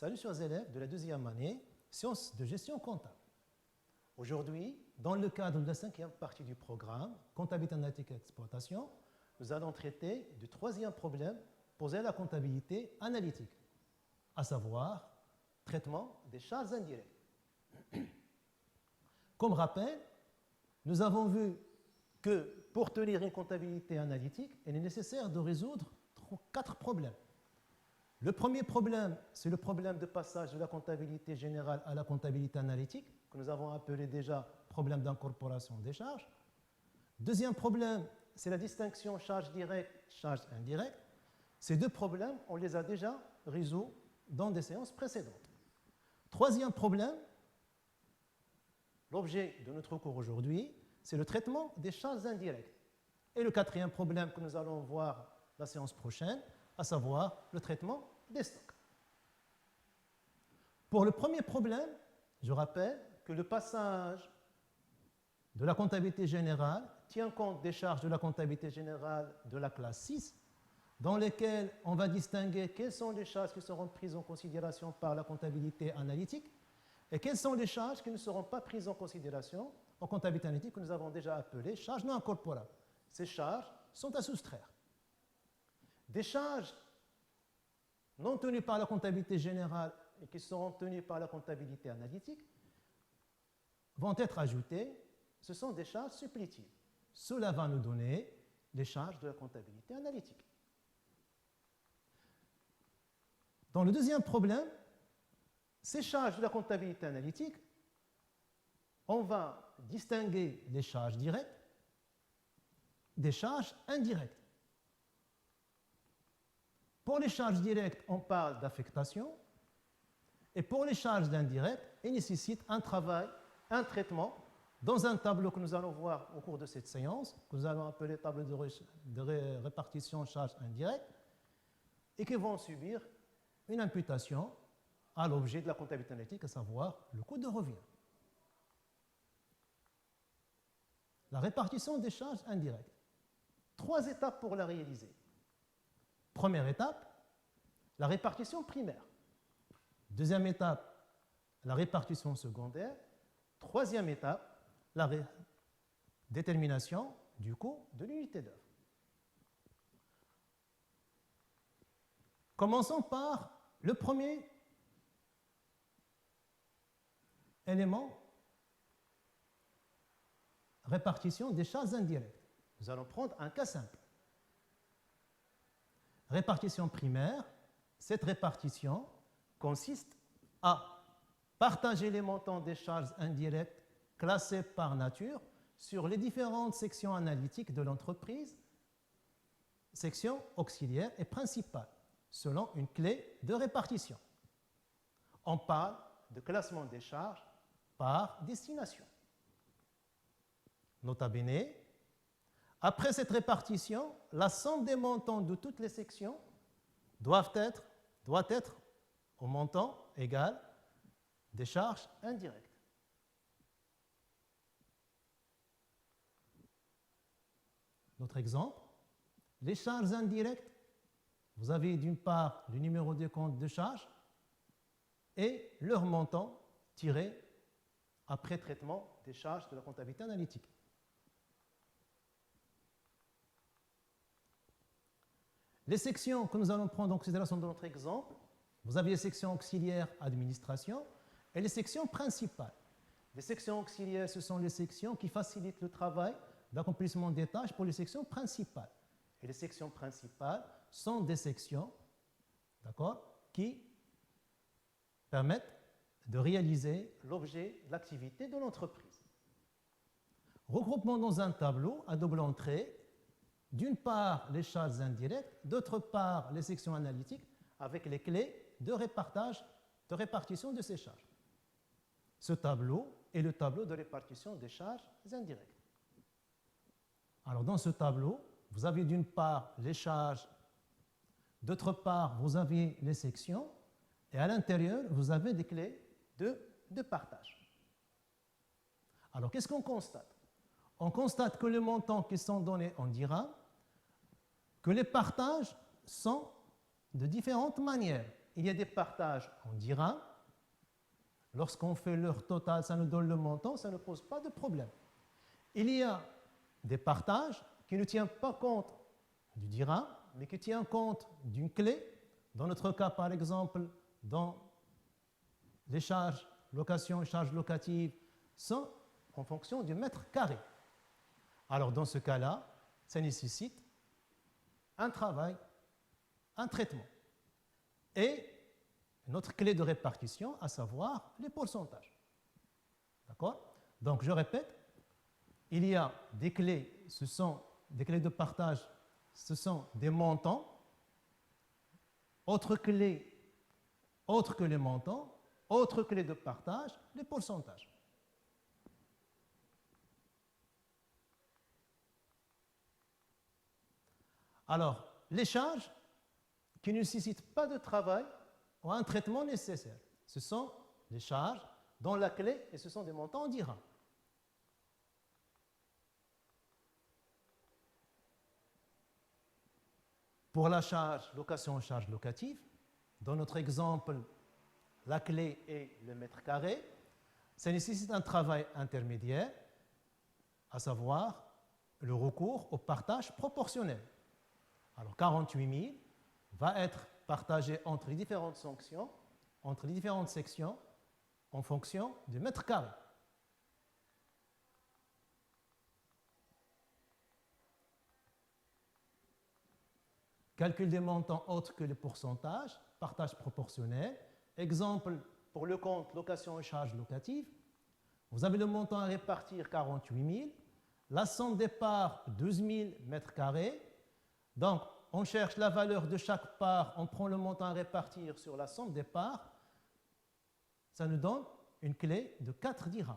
Salut chers élèves de la deuxième année, sciences de gestion comptable. Aujourd'hui, dans le cadre de la cinquième partie du programme, comptabilité analytique et exploitation, nous allons traiter du troisième problème posé à la comptabilité analytique, à savoir traitement des charges indirectes. Comme rappel, nous avons vu que pour tenir une comptabilité analytique, il est nécessaire de résoudre 4 problèmes. Le premier problème, c'est le problème de passage de la comptabilité générale à la comptabilité analytique, que nous avons appelé déjà problème d'incorporation des charges. Deuxième problème, c'est la distinction charge directe, charge indirecte. Ces deux problèmes, on les a déjà résolus dans des séances précédentes. Troisième problème, l'objet de notre cours aujourd'hui, c'est le traitement des charges indirectes. Et le quatrième problème que nous allons voir la séance prochaine, à savoir le traitement des stocks. Pour le premier problème, je rappelle que le passage de la comptabilité générale tient compte des charges de la comptabilité générale de la classe 6, dans lesquelles on va distinguer quelles sont les charges qui seront prises en considération par la comptabilité analytique et quelles sont les charges qui ne seront pas prises en considération en comptabilité analytique que nous avons déjà appelées charges non incorporables. Ces charges sont à soustraire. Des charges non tenues par la comptabilité générale et qui seront tenues par la comptabilité analytique vont être ajoutées. Ce sont des charges supplétives. Cela va nous donner les charges de la comptabilité analytique. Dans le deuxième problème, ces charges de la comptabilité analytique, on va distinguer les charges directes des charges indirectes. Pour les charges directes, on parle d'affectation, et pour les charges indirectes, il nécessite un travail, un traitement, dans un tableau que nous allons voir au cours de cette séance, que nous allons appeler tableau de répartition charges indirectes, et qui vont subir une imputation à l'objet de la comptabilité analytique, à savoir le coût de revient. La répartition des charges indirectes. 3 étapes pour la réaliser. Première étape, la répartition primaire. Deuxième étape, la répartition secondaire. Troisième étape, la détermination du coût de l'unité d'œuvre. Commençons par le premier élément, répartition des charges indirectes. Nous allons prendre un cas simple. Répartition primaire, cette répartition consiste à partager les montants des charges indirectes classées par nature sur les différentes sections analytiques de l'entreprise, sections auxiliaires et principales, selon une clé de répartition. On parle de classement des charges par destination. Nota bene, après cette répartition, la somme des montants de toutes les sections doit être au montant égal des charges indirectes. Notre exemple, les charges indirectes, vous avez d'une part le numéro de compte de charges et leur montant tiré après traitement des charges de la comptabilité analytique. Les sections que nous allons prendre en considération dans notre exemple, vous avez les sections auxiliaires administration et les sections principales. Les sections auxiliaires, ce sont les sections qui facilitent le travail d'accomplissement des tâches pour les sections principales. Et les sections principales sont des sections, qui permettent de réaliser l'objet de l'activité de l'entreprise. Regroupement dans un tableau à double entrée, d'une part les charges indirectes, d'autre part les sections analytiques avec les clés de répartition de ces charges. Ce tableau est le tableau de répartition des charges indirectes. Alors dans ce tableau, vous avez d'une part les charges, d'autre part vous avez les sections et à l'intérieur vous avez des clés de partage. Alors qu'est-ce qu'on constate? On constate que les montants qui sont donnés en dirhams, que les partages sont de différentes manières. il y a des partages en dirhams. Lorsqu'on fait leur total, ça nous donne le montant, ça ne pose pas de problème. Il y a des partages qui ne tiennent pas compte du dirham, mais qui tiennent compte d'une clé. Dans notre cas, par exemple, dans les charges location et charges locatives sont en fonction du mètre carré. Alors, dans ce cas-là, ça nécessite un travail, un traitement. Et notre clé de répartition, à savoir les pourcentages. D'accord? Donc, je répète, il y a des clés, ce sont des clés de partage, ce sont des montants. Autre clé, autre que les montants, autre clé de partage, les pourcentages. Alors, les charges qui ne nécessitent pas de travail ont un traitement nécessaire. Ce sont les charges dont la clé, et ce sont des montants en dirhams. Pour la charge location-charge locative, dans notre exemple, la clé est le mètre carré, ça nécessite un travail intermédiaire, à savoir le recours au partage proportionnel. Alors 48 000 va être partagé entre les différentes sections, en fonction du mètre carré. Calcul des montants autres que les pourcentages, partage proportionnel. Exemple pour le compte location et charges locatives. Vous avez le montant à répartir 48 000, la somme des parts 12 000 mètres carrés. Donc, on cherche la valeur de chaque part, on prend le montant à répartir sur la somme des parts. Ça nous donne une clé de 4 dirhams.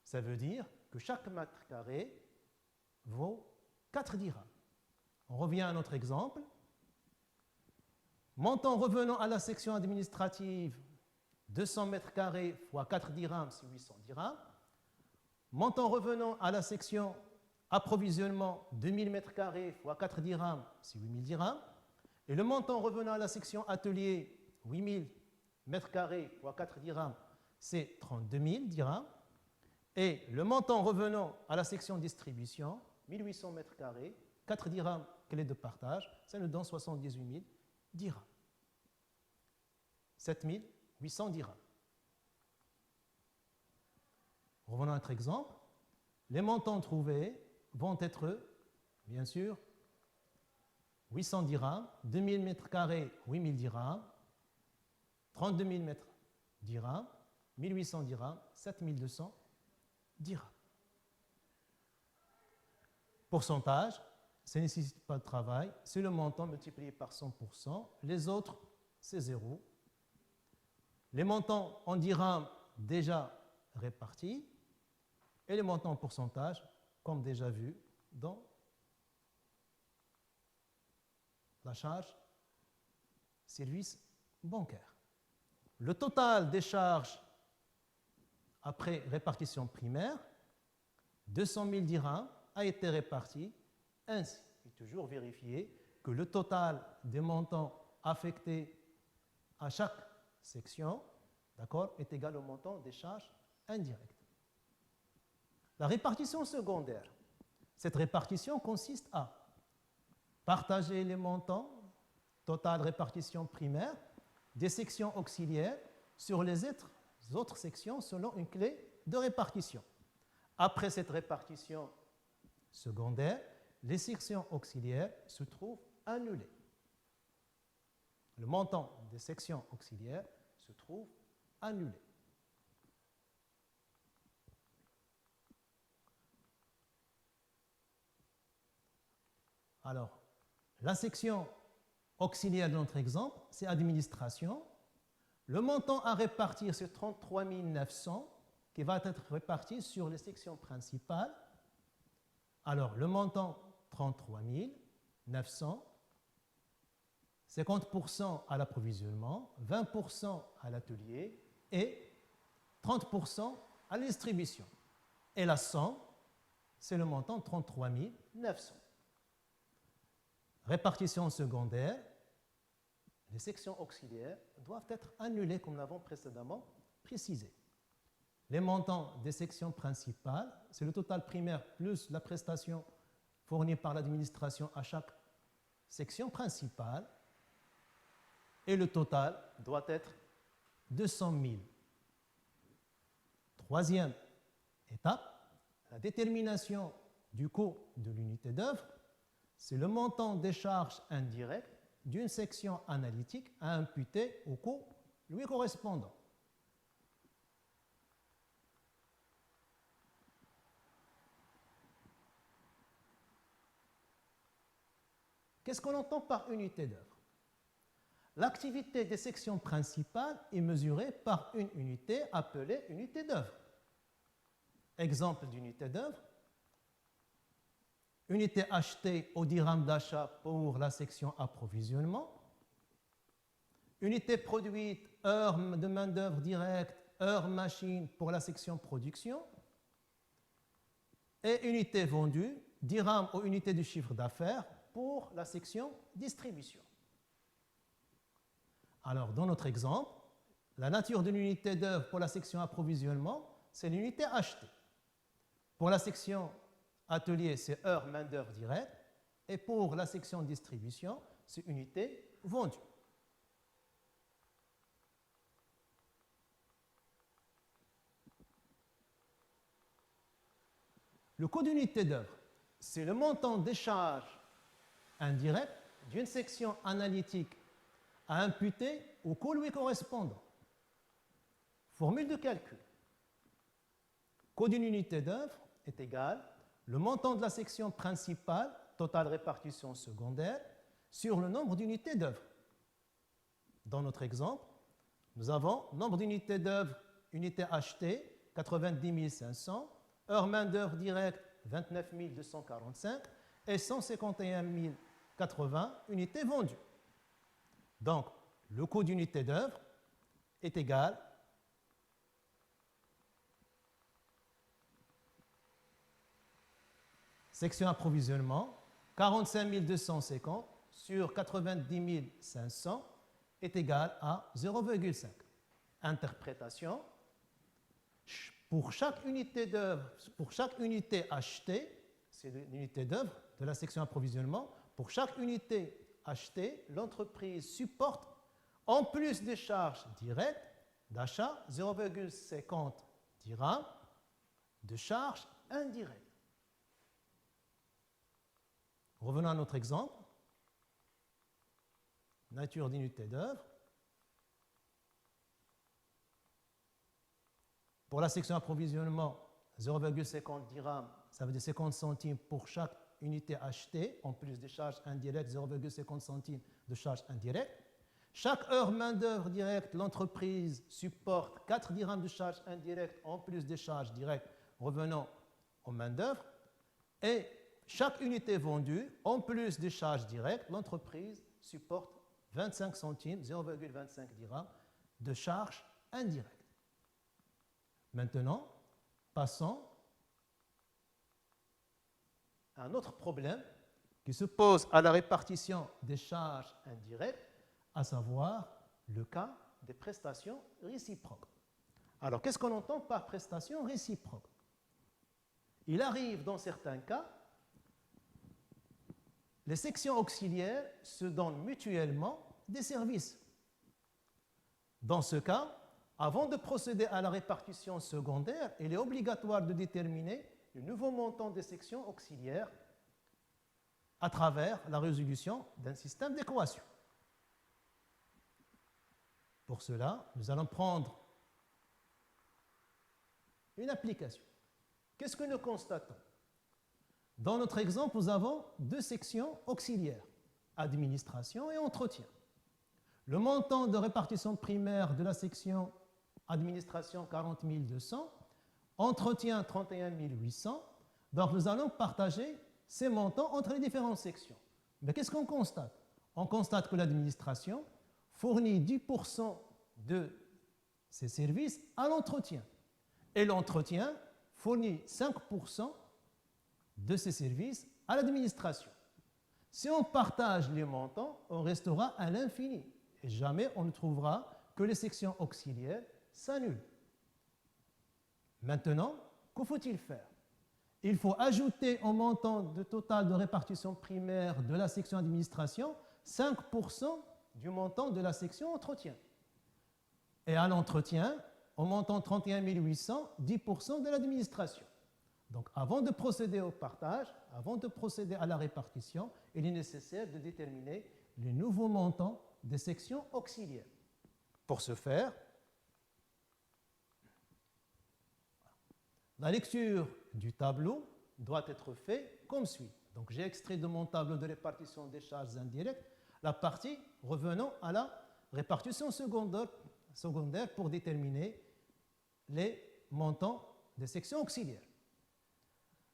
Ça veut dire que chaque mètre carré vaut 4 dirhams. On revient à notre exemple. Montant revenant à la section administrative, 200 mètres carrés fois 4 dirhams, c'est 800 dirhams. Montant revenant à la section approvisionnement, 2000 mètres carrés fois 4 dirhams, c'est 8000 dirhams. Et le montant revenant à la section atelier, 8000 mètres carrés fois 4 dirhams, c'est 32 000 dirhams. Et le montant revenant à la section distribution, 1800 mètres carrés, 4 dirhams clé de partage, ça nous donne 78 000 dirhams. 7800 dirhams. Revenons à notre exemple. Les montants trouvés vont être, bien sûr, 800 dirhams, 2000 mètres carrés, 8000 dirhams, 32 000 mètres dirhams, 1800 dirhams, 7200 dirhams. Pourcentage, ça ne nécessite pas de travail, c'est le montant multiplié par 100%, les autres, c'est zéro. Les montants en dirhams déjà répartis et les montants en pourcentage, comme déjà vu dans la charge service bancaire. Le total des charges après répartition primaire, 200 000 dirhams, a été réparti. Ainsi, il est toujours vérifié que le total des montants affectés à chaque section, d'accord, est égal au montant des charges indirectes. La répartition secondaire. Cette répartition consiste à partager les montants, total répartition primaire, des sections auxiliaires sur les autres sections selon une clé de répartition. Après cette répartition secondaire, les sections auxiliaires se trouvent annulées. Le montant des sections auxiliaires se trouve annulé. Alors, la section auxiliaire de notre exemple, c'est administration. Le montant à répartir, c'est 33 900 qui va être réparti sur les sections principales. Alors, le montant 33 900, 50% à l'approvisionnement, 20% à l'atelier et 30% à la distribution. Et la somme, c'est le montant 33 900. Répartition secondaire, les sections auxiliaires doivent être annulées comme nous l'avons précédemment précisé. Les montants des sections principales, c'est le total primaire plus la prestation fournie par l'administration à chaque section principale, et le total doit être 200 000. Troisième étape, la détermination du coût de l'unité d'œuvre, c'est le montant des charges indirectes d'une section analytique à imputer au coût lui correspondant. Qu'est-ce qu'on entend par unité d'œuvre? L'activité des sections principales est mesurée par une unité appelée unité d'œuvre. Exemple d'unité d'œuvre, unité achetée au dirham d'achat pour la section approvisionnement, unité produite, heure de main-d'œuvre directe, heure machine pour la section production, et unité vendue, dirham ou unité du chiffre d'affaires pour la section distribution. Alors, dans notre exemple, la nature de l'unité d'œuvre pour la section approvisionnement, c'est l'unité achetée. Pour la section atelier, c'est heure main-d'œuvre directe, et pour la section distribution, c'est unité vendue. Le coût d'unité d'œuvre, c'est le montant des charges indirectes d'une section analytique à imputer au coût lui correspondant. Formule de calcul. Coût d'une unité d'œuvre est égal le montant de la section principale, totale répartition secondaire, sur le nombre d'unités d'œuvre. Dans notre exemple, nous avons nombre d'unités d'œuvre, unités achetées, 90 500, heure main-d'œuvre directe, 29 245 et 151 080 unités vendues. Donc, le coût d'unité d'œuvre est égal section approvisionnement, 45 250 sur 90 500 est égal à 0,5. Interprétation, pour chaque unité d'œuvre, pour chaque unité achetée, c'est l'unité d'œuvre de la section approvisionnement, pour chaque unité achetée, l'entreprise supporte, en plus des charges directes d'achat, 0,50 dirhams de charges indirectes. Revenons à notre exemple. Nature d'unité d'œuvre. Pour la section approvisionnement, 0,50 dirhams, ça veut dire 50 centimes pour chaque unité achetée, en plus des charges indirectes, 0,50 centimes de charges indirectes. Chaque heure main-d'œuvre directe, l'entreprise supporte 4 dirhams de charges indirectes en plus des charges directes revenant aux main-d'œuvre. Et chaque unité vendue, en plus des charges directes, l'entreprise supporte 25 centimes, 0,25 dirhams de charges indirectes. Maintenant, passons à un autre problème qui se pose à la répartition des charges indirectes, à savoir le cas des prestations réciproques. Alors, qu'est-ce qu'on entend par prestation réciproque? Il arrive dans certains cas, les sections auxiliaires se donnent mutuellement des services. Dans ce cas, avant de procéder à la répartition secondaire, il est obligatoire de déterminer le nouveau montant des sections auxiliaires à travers la résolution d'un système d'équation. Pour cela, nous allons prendre une application. Qu'est-ce que nous constatons? Dans notre exemple, nous avons deux sections auxiliaires, administration et entretien. Le montant de répartition primaire de la section administration 40 200, entretien 31 800. Donc nous allons partager ces montants entre les différentes sections. Mais qu'est-ce qu'on constate? On constate que l'administration fournit 10% de ses services à l'entretien. Et l'entretien fournit 5% de ses services à l'administration. Si on partage les montants, on restera à l'infini. Et jamais on ne trouvera que les sections auxiliaires s'annulent. Maintenant, que faut-il faire? Il faut ajouter au montant de total de répartition primaire de la section administration 5% du montant de la section entretien. Et à l'entretien, au montant 31 800, 10% de l'administration. Donc avant de procéder au partage, avant de procéder à la répartition, il est nécessaire de déterminer les nouveaux montants des sections auxiliaires. Pour ce faire, la lecture du tableau doit être faite comme suit. Donc j'ai extrait de mon tableau de répartition des charges indirectes la partie revenant à la répartition secondaire pour déterminer les montants des sections auxiliaires.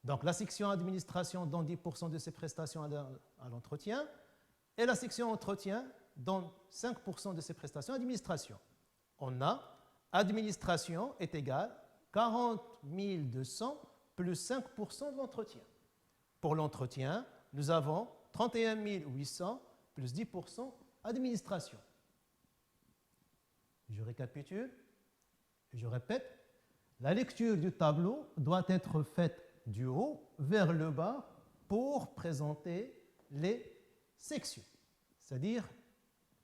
Donc la section administration donne 10% de ses prestations à l'entretien et la section entretien donne 5% de ses prestations à l'administration. On a administration est égale 40 200 plus 5% de l'entretien. Pour l'entretien, nous avons 31 800 plus 10% administration. Je récapitule, je répète, la lecture du tableau doit être faite du haut vers le bas pour présenter les sections, c'est-à-dire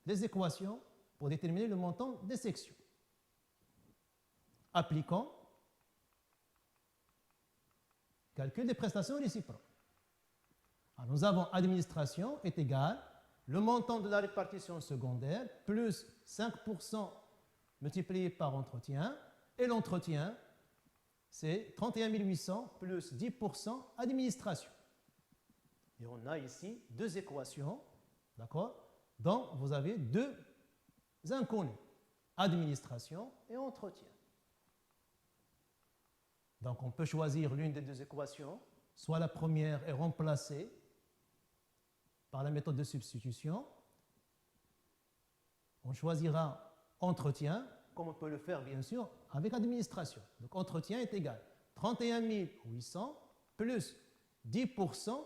les équations pour déterminer le montant des sections. Appliquons calcul des prestations réciproques. Alors, nous avons administration est égal le montant de la répartition secondaire plus 5% multiplié par entretien, et l'entretien, c'est 31 800 plus 10% administration. Et on a ici deux équations, d'accord, dont vous avez deux inconnus, administration et entretien. Donc on peut choisir l'une des deux équations, soit la première est remplacée par la méthode de substitution. On choisira entretien, comme on peut le faire bien sûr avec administration. Donc entretien est égal 31 800 plus 10%.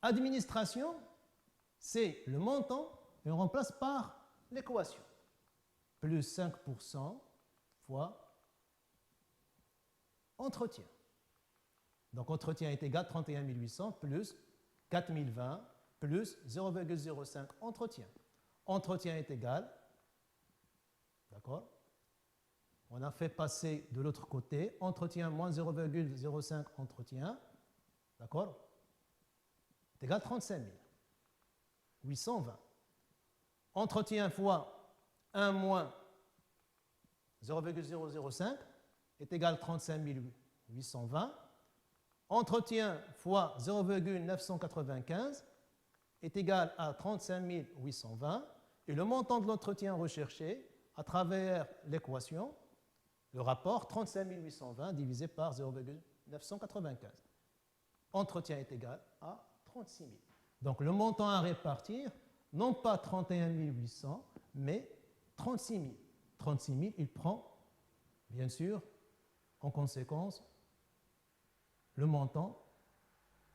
Administration, c'est le montant et on remplace par l'équation. Plus 5% fois entretien. Donc entretien est égal 31 800 plus 4020 plus 0,05 entretien. Entretien est égal, d'accord? On a fait passer de l'autre côté, entretien moins 0,05 entretien, d'accord? C'est égal 35 820. Entretien fois 1 moins 0,005 est égal 35 820. Entretien fois 0,995 est égal à 35 820. Et le montant de l'entretien recherché à travers l'équation, le rapport 35 820 divisé par 0,995. Entretien est égal à 36 000. Donc le montant à répartir, non pas 31 800, mais 36 000. 36 000, il prend, bien sûr, en conséquence, le montant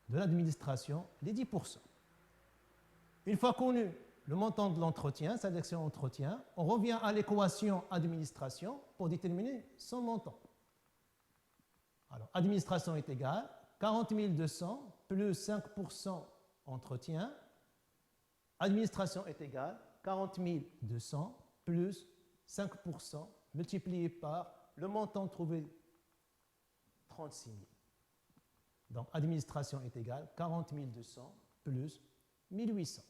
de l'administration, les 10%. Une fois connu le montant de l'entretien, sa section entretien, on revient à l'équation administration pour déterminer son montant. Alors, administration est égale 40 200 plus 5% entretien. Administration est égale 40 200 plus 5% multiplié par le montant trouvé 36 000. Donc, administration est égale 40 200 plus 1800.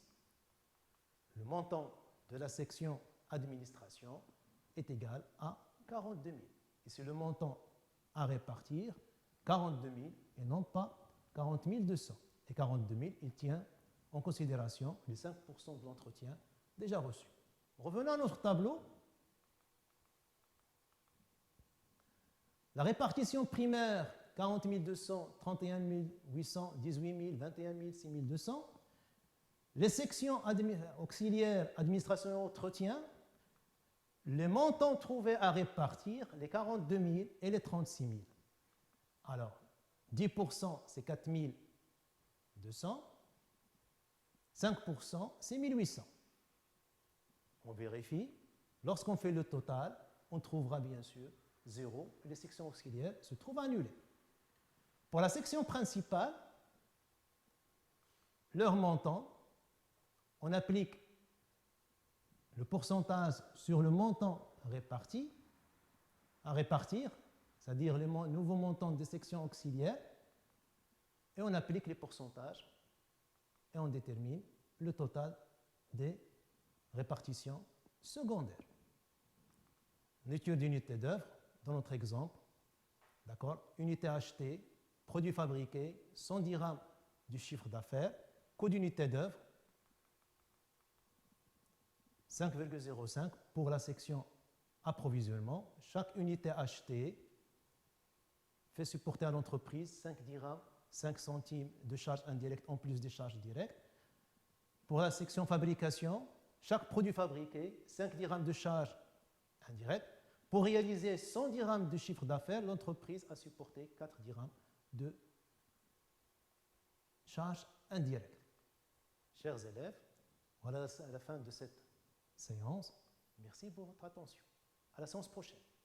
Le montant de la section administration est égal à 42 000. Et c'est le montant à répartir, 42 000 et non pas 40 200. Et 42 000, il tient en considération les 5% de l'entretien déjà reçu. Revenons à notre tableau. La répartition primaire, 40 200, 31 800, 18 000, 21 000, 6 200. Les sections auxiliaires, administration et entretien, les montants trouvés à répartir, les 42 000 et les 36 000. Alors, 10% c'est 4 200, 5% c'est 1 800. On vérifie. Lorsqu'on fait le total, on trouvera bien sûr 0 et les sections auxiliaires se trouvent annulées. Pour la section principale, leur montant, on applique le pourcentage sur le montant à répartir, c'est-à-dire le nouveau montant des sections auxiliaires, et on applique les pourcentages et on détermine le total des répartitions secondaires. L'étude d'unité d'œuvre, dans notre exemple, d'accord, unité achetée, produit fabriqué, 110 dirhams du chiffre d'affaires, coût d'unité d'œuvre, 5,05 pour la section approvisionnement. Chaque unité achetée fait supporter à l'entreprise 5 dirhams, 5 centimes de charges indirectes en plus des charges directes. Pour la section fabrication, chaque produit fabriqué, 5 dirhams de charges indirectes. Pour réaliser 100 dirhams de chiffre d'affaires, l'entreprise a supporté 4 dirhams de charges indirectes. Chers élèves, voilà la fin de cette séance. Merci pour votre attention. À la séance prochaine.